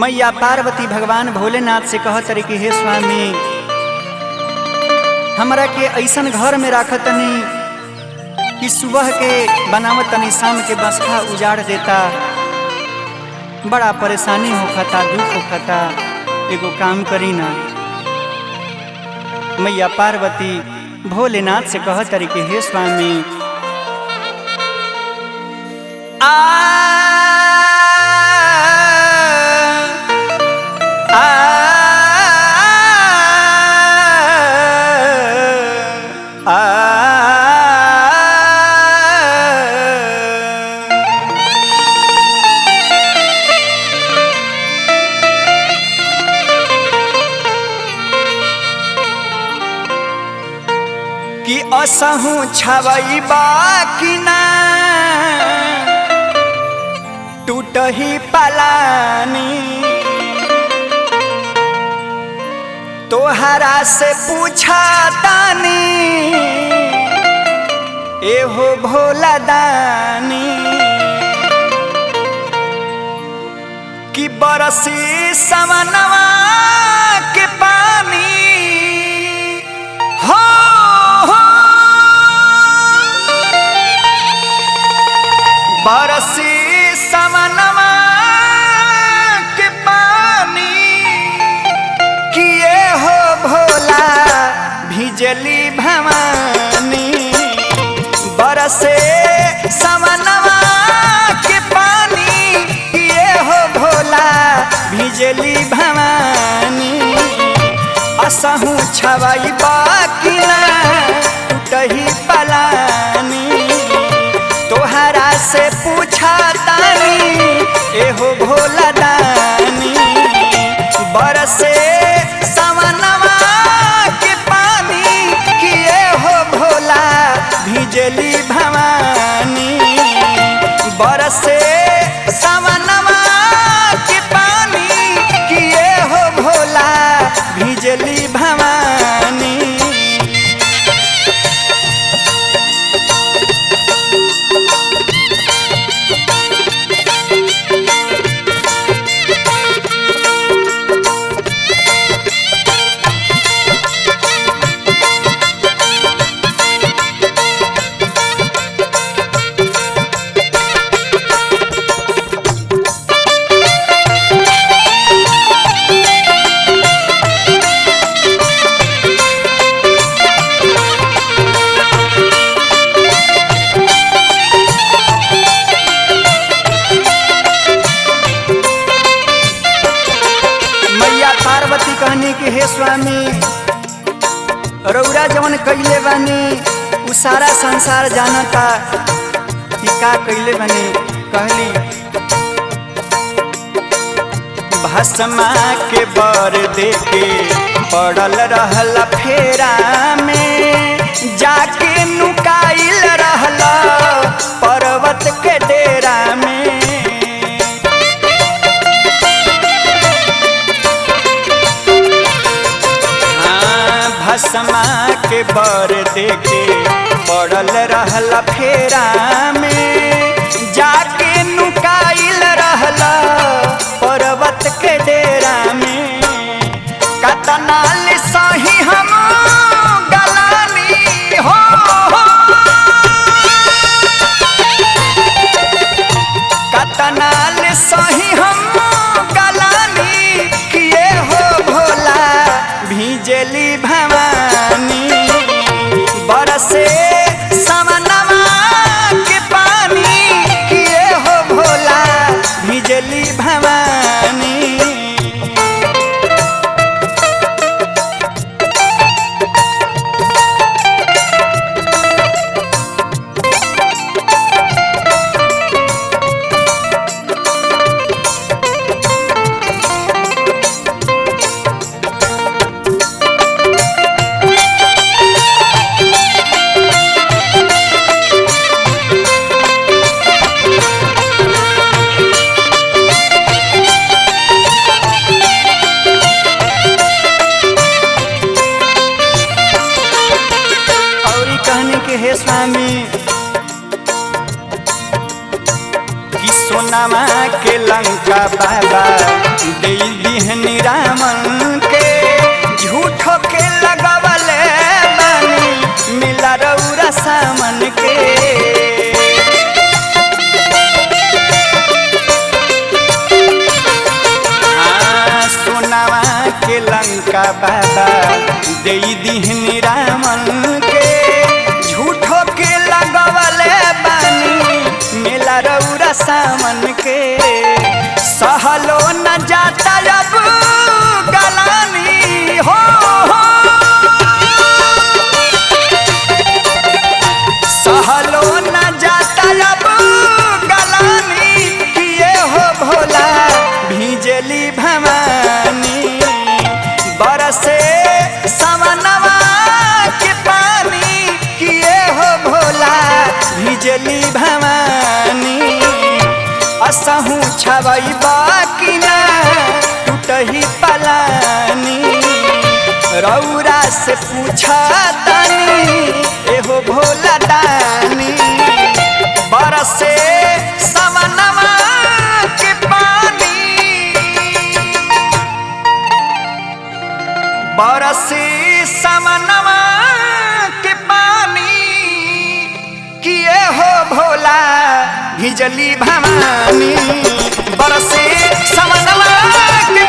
मैया पार्वती भगवान भोलेनाथ से कहत रही कि हे स्वामी हमरा के ऐसन घर में राखत तनी कि सुबह के बनावत तनी शाम के बसखा उजाड़ देता, बड़ा परेशानी होखता, दुख होखता, एगो काम करी ना। मैया पार्वती भोलेनाथ से कहत रही कि हे स्वामी कि असहु छवई बाकी ना टूटही पलानी, तोहरा से पूछा तानी एहो भोला दानी कि बरसी सवनवा के पानी हो बरसी सवनवा के पानी किए हो भोला भिजली भवानी, बरसे सवनवा के पानी किए हो भोला भिजली भवानी, असहु छवई बाकी ना टूटही पलानी, तोहरा से पूछा तानी एहो भोला दानी, बरसे सवनवा के पानी किए हो भोला भिजली भवानी, बरसे सवनवा के पानी किए हो भोला भिजली भवानी। पार्वती कहनी कि हे स्वामी रौरा जवन कइले बानी उ सारा संसार जानता कि का कइले बानी। कहली भस्मा के बर देके पड़ल रहल फेरा में, जाके नुकाइल रहल पर्वत के डेरा में, भस्मा के बर देके पड़ल रहल फेरा में, जाके नुकाइल रहल पर्वत के डेरा में, कतनाल सही हम गलानी हो कतनाल सही हम गलानी किए हो भोला भिजली भवानी, बरसे सवनवा के पानी किए हो भोला भिजली भवानी। हे स्वामी कि सोनामा के लंका बाबा दे के लंका बाबा दे दिहनी रामन के झूठो के लगवले बानी मेला रौरा सामन के सहलो न जाता अब गलानी हो सहलो न जाता अब गलानी किए हो भोला भिजली भवानी बरसे सवनवा के पानी किए हो भोला भिजली भवानी असहू छवई बाकी ना टूटही पलानी रौरा से पूछा तनी एहो भोला दानी बरसे सवनवा के पानी बरसे सवनवा के पानी किए हो भोला भिजली भवानी बरसे सवनवा के